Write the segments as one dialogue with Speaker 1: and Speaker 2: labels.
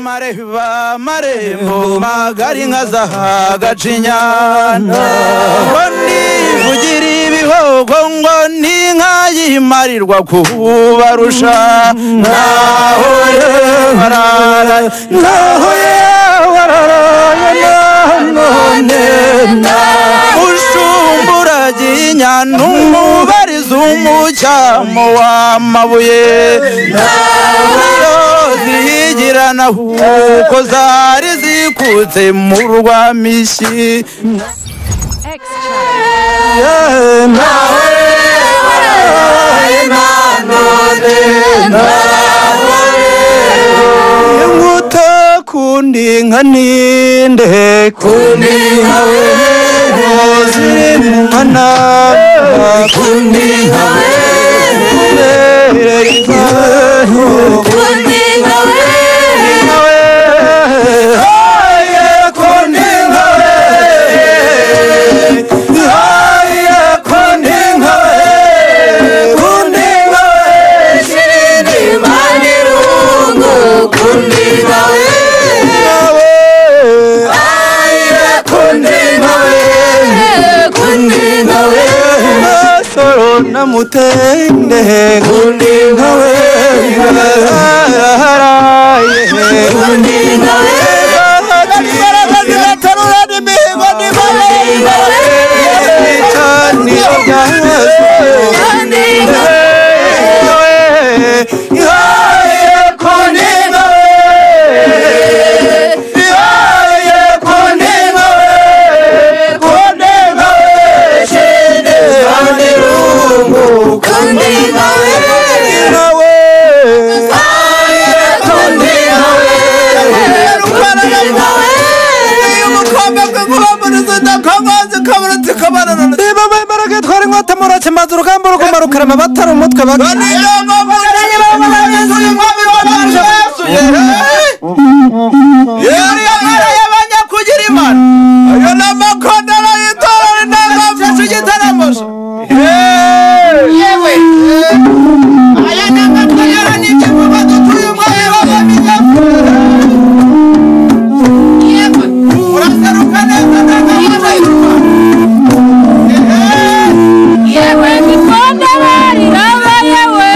Speaker 1: mareba marembo magari nka zahagacinyana Ngondi vugira ibihogo ngo n'inka yimarirwa kubarusha naho barara naho ushumbura ginyana umubariza umucyamo w'amabuye zigirana uko zari zikutse mu rwamishi kundi nka ninde kundi nkawe ziri mu mana kundi nkawe kundi nkawe namutende kundi nkawe kundi nkawe Mazuru kamburu kumarukara mabatara umutwe bagani yabanya kugira imana ayo namakondara yitora ndagafashe gitaramos yewe aya namakondara n'ikivuga dutuye umwami w'abamiga yewe uraseruka neza ndagafashe yewe nikonda bari raba yewe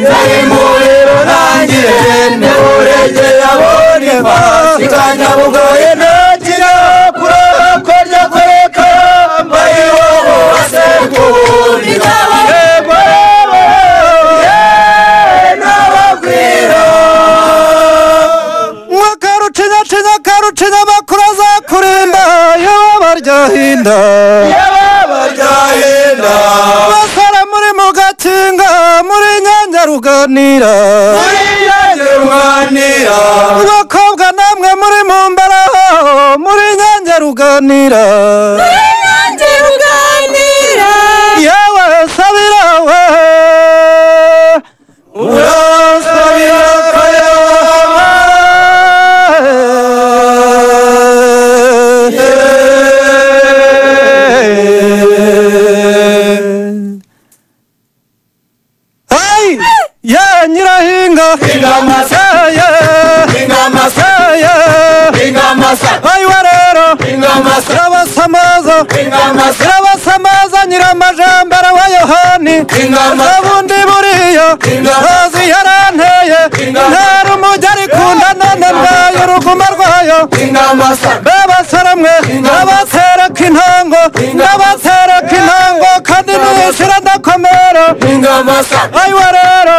Speaker 2: Zari muliro nangire ne urege yabonye basi ikanyabugoye ntakira kurokora kureka mbayiwo wasekundi yego nababwira
Speaker 1: mwakarucinya karucinya bakuraza kurinda yabaryahinda basara muri mugatinga muri nyanyaruganira bakobwa namwe muri mumbaraho muri nyanyaruganira yewe sabira we urasabira kayama ya nyirahinga ayiwa rero irabasamaza nyiramajambere wa yohani ubundi buriya rozi yaranteye ntera umujyi arikunda none ndwaye uruguma rwayo bebasaramwe ndabatereka intango kandi nishira ndakomera ayiwa rero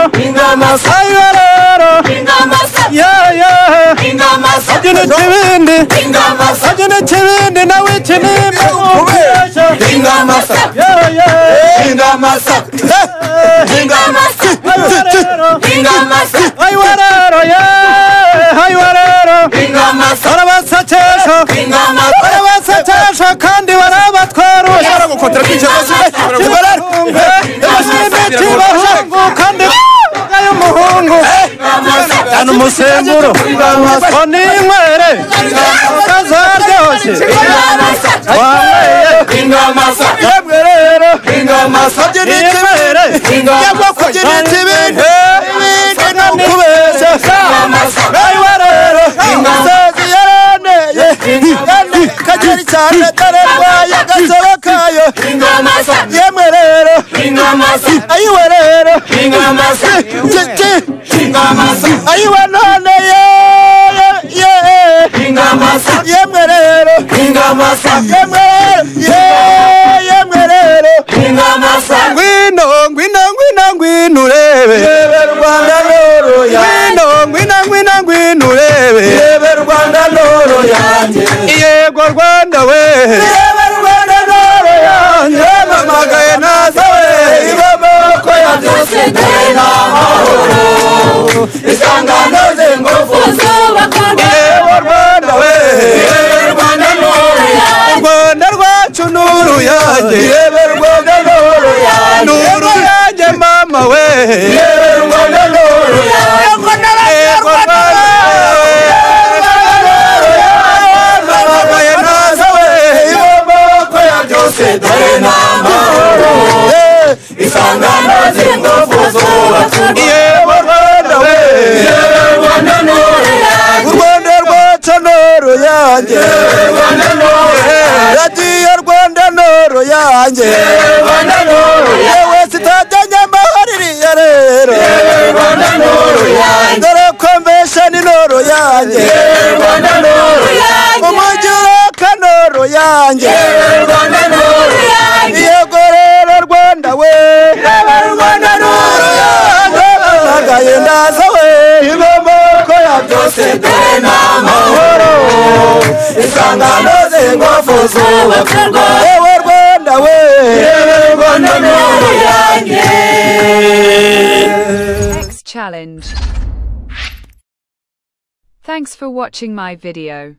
Speaker 1: agina ikibindi nawe ikinimba ayiwa rero barabasakesha kandi barabatwarusha kandi y'umuhungu cyane umusemburo ngo ninywere kazaryoshye yemwe rero ninywere yabwo kugira ikibindi no kubeshya ayiwa rero umusazi yaraneye kageri cyane tarerwaye agasoro kayo yemwe rero ayiwa rero ayiwa none yemwe rero ngwino urebe Rwanda noro yanjye ngwino urebe Rwanda noro yanjye yego Rwanda we Rwanda noro yanjye mamagaye naza we ibamoko ya byose dena mahoro isangano zengofu zubakunda yego Rwanda we Rwanda noro yanjye Rwanda rwacu nuru yanjye Rwanda noro yanjye mama we Rwanda noro yanjye mamagaye naza we ibamoko ya byose dena mahoro isangano zengofu zubakunda yego Rwanda we Rwanda noro yanjye Rwanda rwacu noro yanjye radiyo Rwanda noro yanjye yewe sitajya amahoririya rero dore convention noro yanjye umujyi uraka noro yanjye yego rero Rwanda we Rwanda noro yanjye bagaye ndaza we ibamoko ya byose dore n'amahoro isangano zengofu zubakunda yewe Rwanda we Rwanda noro yanjye.
Speaker 3: Next challenge. Thanks for watching my video.